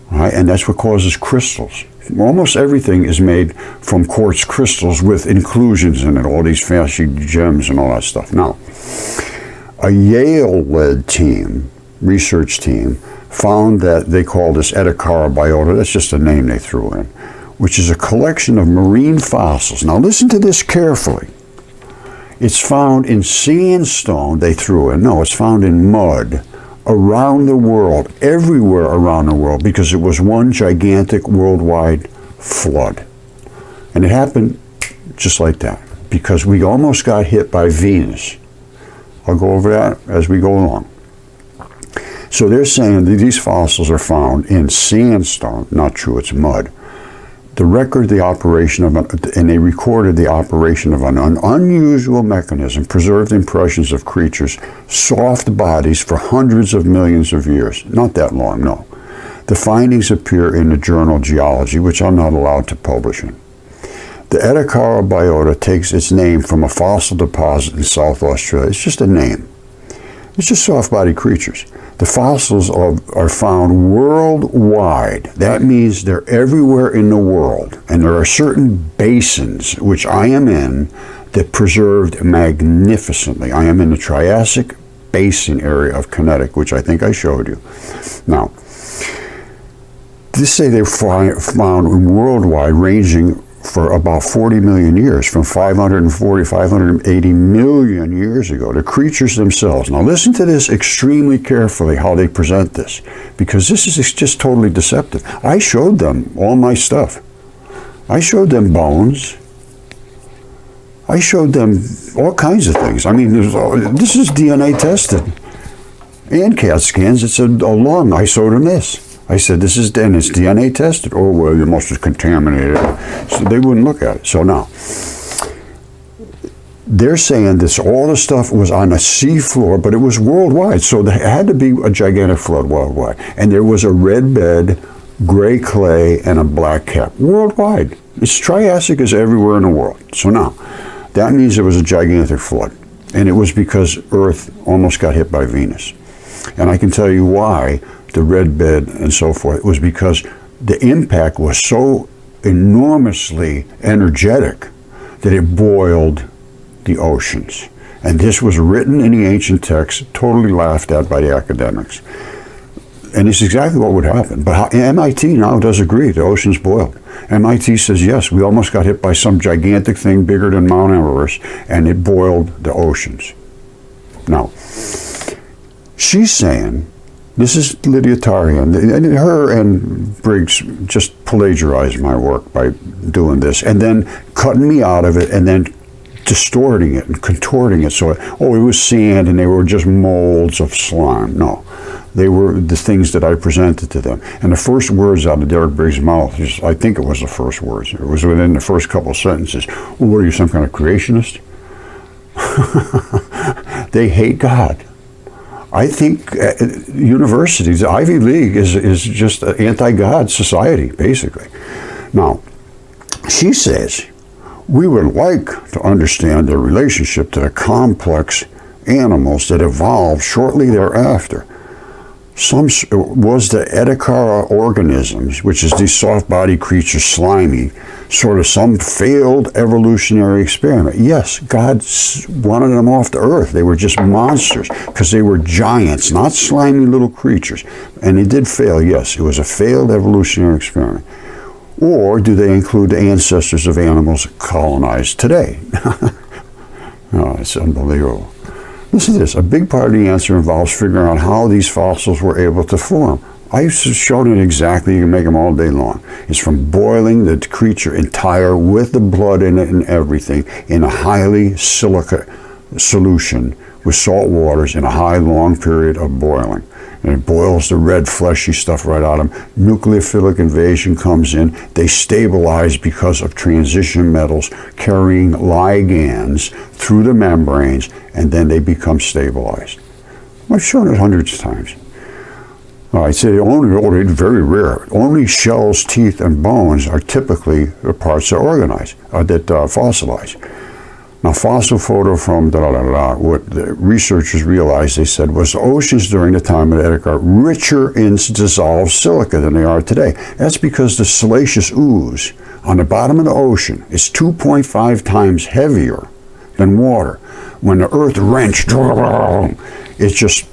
Right? And that's what causes crystals. Almost everything is made from quartz crystals with inclusions in it, all these fancy gems and all that stuff. Now, a Yale-led research team, found that they call this Ediacara biota, that's just a name they threw in, which is a collection of marine fossils. Now listen to this carefully. It's found in sandstone, they threw in. No, it's found in mud around the world, everywhere around the world, because it was one gigantic worldwide flood. And it happened just like that, because we almost got hit by Venus. I'll go over that as we go along. So they're saying that these fossils are found in sandstone. Not true, it's mud. They recorded the operation of an unusual mechanism, preserved impressions of creatures, soft bodies for hundreds of millions of years. Not that long, no. The findings appear in the journal Geology, which I'm not allowed to publish in. The Ediacara biota takes its name from a fossil deposit in South Australia. It's just a name. It's just soft-bodied creatures. The fossils are found worldwide. That means they're everywhere in the world. And there are certain basins, which I am in, that preserved magnificently. I am in the Triassic Basin area of Connecticut, which I think I showed you. Now, they say they're found worldwide, ranging for about 40 million years, from 540, 580 million years ago. The creatures themselves. Now listen to this extremely carefully, how they present this, because this is just totally deceptive. I showed them all my stuff. I showed them bones. I showed them all kinds of things. I mean, this is DNA tested. And CAT scans, it's a lung. I showed them this. I said, this is it's DNA tested. Oh, well, you must have contaminated it. So they wouldn't look at it. So now, they're saying this, all the stuff was on a sea floor, but it was worldwide. So there had to be a gigantic flood worldwide. And there was a red bed, gray clay, and a black cap worldwide. It's Triassic is everywhere in the world. So now, that means there was a gigantic flood. And it was because Earth almost got hit by Venus. And I can tell you why. The red bed and so forth, it was because the impact was so enormously energetic that it boiled the oceans. And this was written in the ancient texts, totally laughed at by the academics. And it's exactly what would happen. But MIT now does agree the oceans boiled. MIT says, yes, we almost got hit by some gigantic thing bigger than Mount Everest, and it boiled the oceans. Now, she's saying, this is Lydia Tarian, and her and Briggs just plagiarized my work by doing this, and then cutting me out of it, and then distorting it and contorting it so, it was sand and they were just molds of slime. No, they were the things that I presented to them. And the first words out of Derek Briggs' mouth, I think it was the first words, it was within the first couple of sentences, well, what are you, some kind of creationist? They hate God. I think universities, the Ivy League is just an anti-God society, basically. Now, she says, we would like to understand their relationship to the complex animals that evolved shortly thereafter. Some was the Ediacara organisms, which is these soft-bodied creatures, slimy, sort of some failed evolutionary experiment. Yes, God wanted them off the earth. They were just monsters because they were giants, not slimy little creatures. And they did fail, yes. It was a failed evolutionary experiment. Or do they include the ancestors of animals colonized today? Oh, it's unbelievable. Listen to this. A big part of the answer involves figuring out how these fossils were able to form. I've shown it exactly. You can make them all day long. It's from boiling the creature entire with the blood in it and everything in a highly silica solution with salt waters in a high, long period of boiling. And it boils the red, fleshy stuff right out of them. Nucleophilic invasion comes in. They stabilize because of transition metals carrying ligands through the membranes, and then they become stabilized. I've shown it hundreds of times. I say only very rare. Only shells, teeth, and bones are typically the parts that organize, that fossilize. Now, fossil photo from what the researchers realized, they said, was the oceans during the time of the Ediacara richer in dissolved silica than they are today. That's because the siliceous ooze on the bottom of the ocean is 2.5 times heavier than water. When the earth wrenched, it just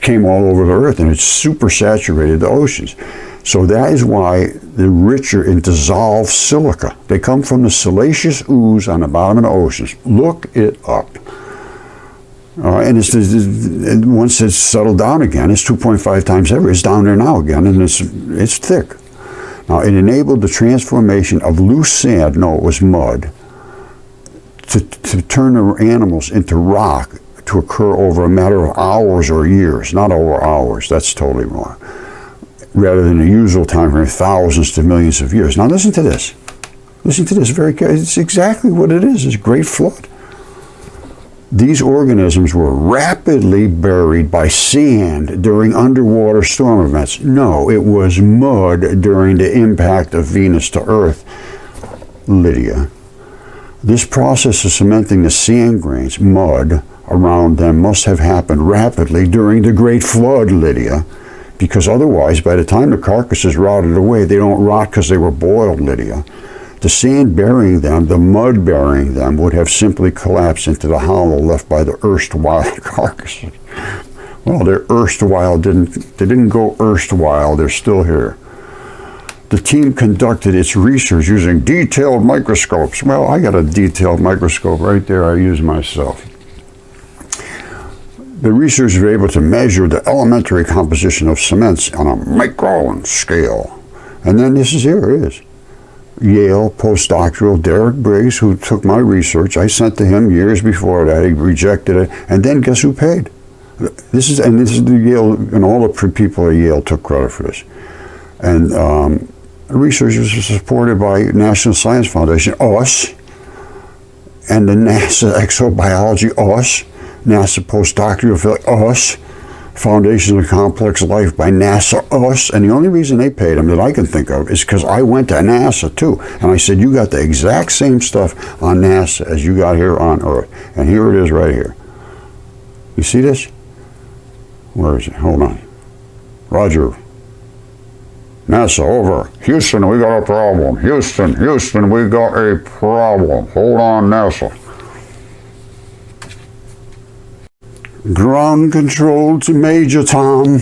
came all over the earth and it super saturated the oceans. So that is why they're richer in dissolved silica. They come from the siliceous ooze on the bottom of the oceans. Look it up. And once it's settled down again, it's 2.5 times heavier. It's down there now again, and it's thick. Now, it enabled the transformation of loose sand, no, it was mud, to turn the animals into rock to occur over a matter of hours or years, not over hours. That's totally wrong. Rather than the usual time frame, thousands to millions of years. Now listen to this. Listen to this very carefully. It's exactly what it is. It's a great flood. These organisms were rapidly buried by sand during underwater storm events. No, it was mud during the impact of Venus to Earth. Lydia. This process of cementing the sand grains, mud, around them must have happened rapidly during the Great Flood, Lydia. Because otherwise, by the time the carcasses rotted away, they don't rot because they were boiled, Lydia. The sand burying them, the mud burying them, would have simply collapsed into the hollow left by the erstwhile carcasses. Well, they didn't go erstwhile, they're still here. The team conducted its research using detailed microscopes. Well, I got a detailed microscope right there I use myself. The researchers were able to measure the elementary composition of cements on a micron scale. And then here it is. Yale postdoctoral Derek Briggs, who took my research. I sent to him years before that. He rejected it. And then guess who paid? This is the Yale, and all the people at Yale took credit for this. And the research was supported by National Science Foundation, us, and the NASA Exobiology, us. NASA postdoctoral affiliate, us, Foundation of Complex Life by NASA, us, and the only reason they paid them that I can think of is because I went to NASA too, and I said, you got the exact same stuff on NASA as you got here on Earth, and here it is right here. You see this? Where is it? Hold on. Roger. NASA, over. Houston, we got a problem. Houston, we got a problem. Hold on, NASA. Ground control to Major Tom.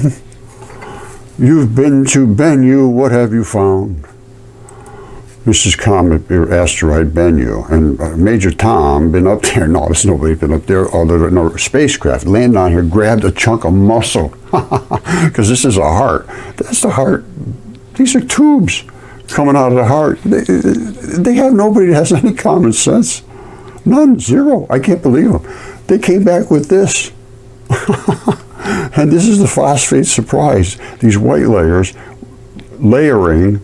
You've been to Bennu. What have you found? This is comet asteroid Bennu, and Major Tom been up there. No, there's nobody been up there other than a spacecraft. Landed on here, grabbed a chunk of muscle, because this is a heart. That's the heart. These are tubes coming out of the heart. They have nobody that has any common sense. None, zero. I can't believe them. They came back with this. And this is the phosphate surprise. These white layers layering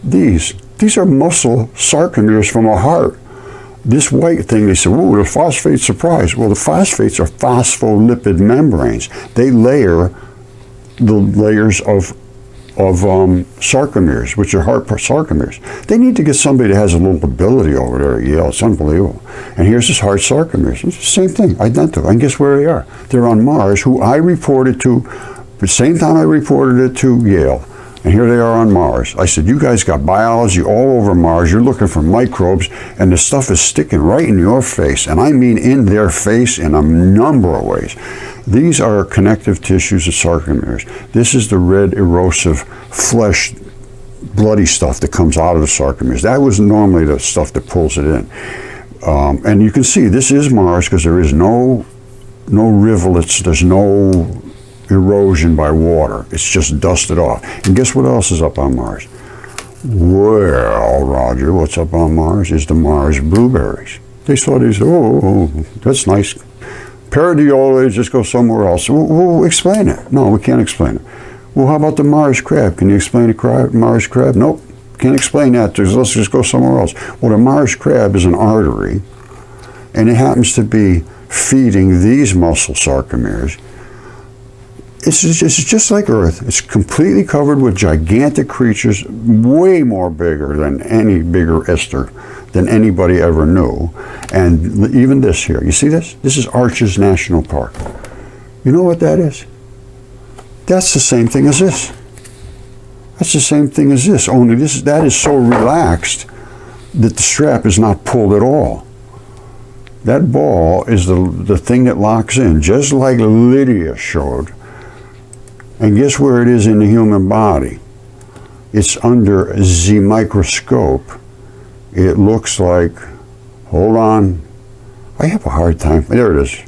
these. These are muscle sarcomeres from a heart. This white thing, they said, ooh, the phosphate surprise. Well, the phosphates are phospholipid membranes. They layer the layers of sarcomeres, which are heart sarcomeres. They need to get somebody that has a little ability over there at Yale. It's unbelievable. And here's this heart sarcomeres. It's the same thing, identical. And guess where they are? They're on Mars, who I reported to, the same time I reported it to Yale. And here they are on Mars. I said, you guys got biology all over Mars. You're looking for microbes, and the stuff is sticking right in your face. And I mean in their face in a number of ways. These are connective tissues of sarcomeres. This is the red erosive flesh, bloody stuff that comes out of the sarcomeres. That was normally the stuff that pulls it in. And you can see this is Mars because there is no rivulets. There's no erosion by water. It's just dusted off. And guess what else is up on Mars? Well, Roger, what's up on Mars is the Mars blueberries. They saw these, oh, that's nice. Paradiola, just go somewhere else. We'll explain it. No, we can't explain it. Well, how about the Mars crab? Can you explain the Mars crab? Nope, can't explain that. Let's just go somewhere else. Well, the Mars crab is an artery, and it happens to be feeding these muscle sarcomeres. It's just like Earth. It's completely covered with gigantic creatures, way more bigger than any bigger ester than anybody ever knew. And even this here, you see this? This is Arches National Park. You know what that is? That's the same thing as this. That's the same thing as this, only that is so relaxed that the strap is not pulled at all. That ball is the thing that locks in, just like Lydia showed. And guess where it is in the human body? It's under the microscope. It looks like, hold on, I have a hard time. There it is.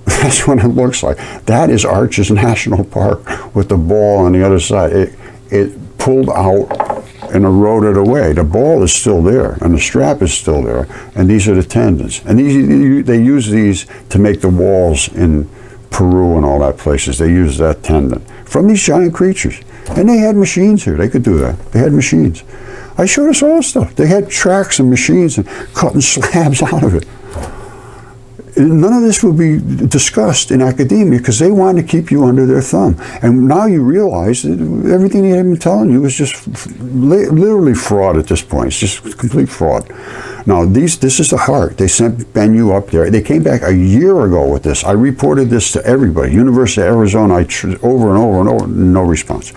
That's what it looks like. That is Arches National Park with the ball on the other side. It pulled out and eroded away. The ball is still there, and the strap is still there, and these are the tendons. And they use these to make the walls in Peru and all that places. They use that tendon from these giant creatures. And they had machines here. They could do that. They had machines. I showed us all stuff. They had tracks and machines and cutting slabs out of it. None of this would be discussed in academia because they wanted to keep you under their thumb. And now you realize that everything they had been telling you is just literally fraud at this point. It's just complete fraud. Now, this is the heart. They sent Bennu up there. They came back a year ago with this. I reported this to everybody. University of Arizona, over and over and over, no response.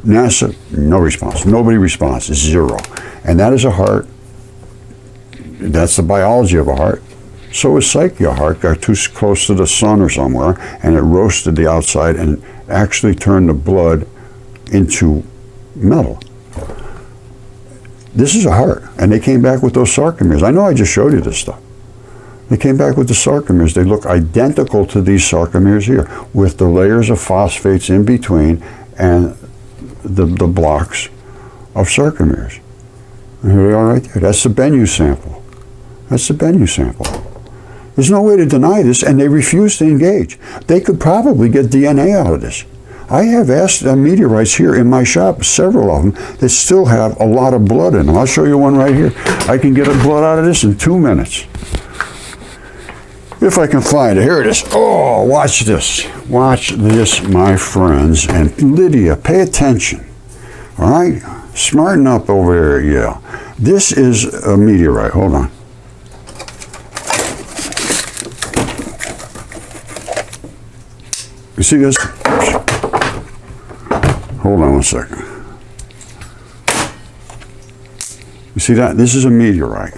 NASA, no response. Nobody responds, zero. And that is a heart. That's the biology of a heart. So is psyche, a heart got too close to the sun or somewhere, and it roasted the outside and actually turned the blood into metal. This is a heart, and they came back with those sarcomeres. I know I just showed you this stuff. They came back with the sarcomeres. They look identical to these sarcomeres here, with the layers of phosphates in between and the blocks of sarcomeres. And here they are right there. That's the Bennu sample. That's the Bennu sample. There's no way to deny this, and they refuse to engage. They could probably get DNA out of this. I have meteorites here in my shop, several of them, that still have a lot of blood in them. I'll show you one right here. I can get blood out of this in 2 minutes. If I can find it. Here it is. Oh, watch this. Watch this, my friends. And Lydia, pay attention. All right? Smarten up over there at Yale. This is a meteorite. Hold on. You see this? Hold on one second. see that? This is a meteorite.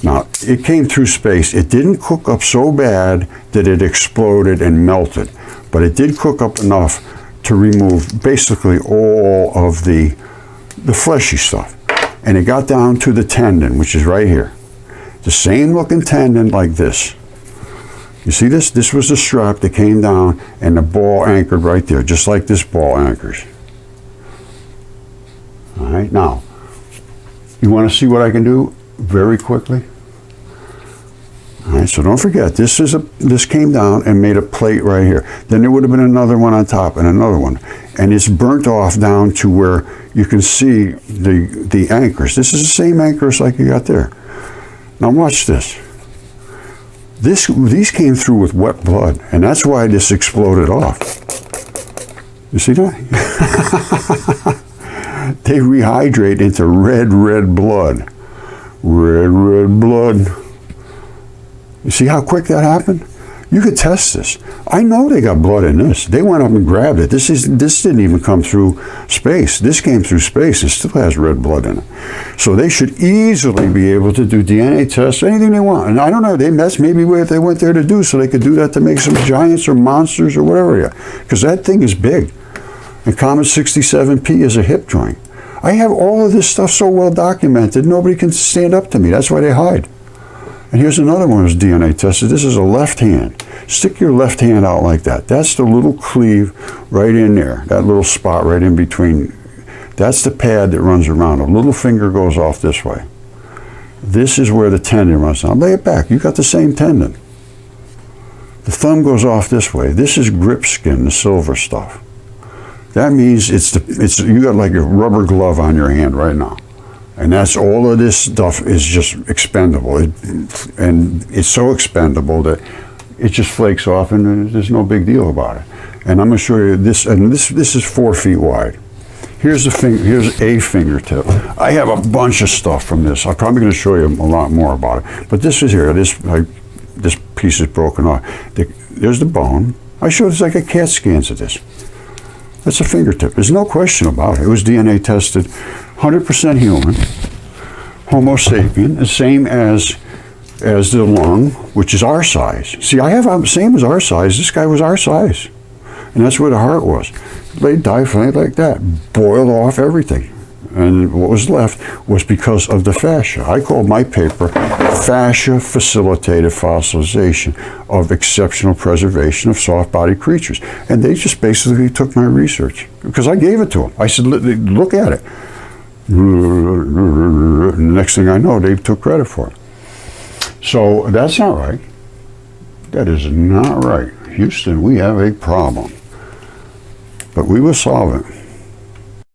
Now, it came through space. It didn't cook up so bad that it exploded and melted, but it did cook up enough to remove basically all of the fleshy stuff. And it got down to the tendon, which is right here. The same looking tendon like this. You see this? This was the strap that came down and the ball anchored right there, just like this ball anchors. All right, now, you want to see what I can do very quickly? All right, so don't forget, this came down and made a plate right here. Then there would have been another one on top and another one. And it's burnt off down to where you can see the anchors. This is the same anchors like you got there. Now watch this. These came through with wet blood, and that's why this exploded off. You see that? They rehydrate into red blood. Red blood. You see how quick that happened? You could test this. I know they got blood in this. They went up and grabbed it. This didn't even come through space. This came through space. It still has red blood in it. So they should easily be able to do DNA tests, anything they want. And I don't know, that's maybe what they went there to do, so they could do that to make some giants or monsters or whatever. Because that thing is big. And Comet 67P is a hip joint. I have all of this stuff so well documented, nobody can stand up to me. That's why they hide. And here's another one that's DNA tested. This is a left hand. Stick your left hand out like that. That's the little cleave right in there. That little spot right in between. That's the pad that runs around. A little finger goes off this way. This is where the tendon runs down. Lay it back. You got the same tendon. The thumb goes off this way. This is grip skin, the silver stuff. That means you got like a rubber glove on your hand right now. And that's all of this stuff is just expendable. And it's so expendable that it just flakes off and there's no big deal about it. And I'm going to show you this, and this is 4 feet wide. Here's a fingertip. I have a bunch of stuff from this. I'm probably going to show you a lot more about it. But this is here. This piece is broken off. There's the bone. I showed it's like a CAT scans of this. That's a fingertip. There's no question about it. It was DNA tested, 100% human, Homo sapien, the same as the lung, which is our size. See, I have same as our size. This guy was our size, and that's where the heart was. They died like that, boiled off everything, and what was left was because of the fascia. I call my paper fascia-facilitated fossilization of exceptional preservation of soft-bodied creatures. And they just basically took my research, because I gave it to them. I said, look at it. And the next thing I know, they took credit for it. So that's not right. That is not right. Houston, we have a problem. But we will solve it.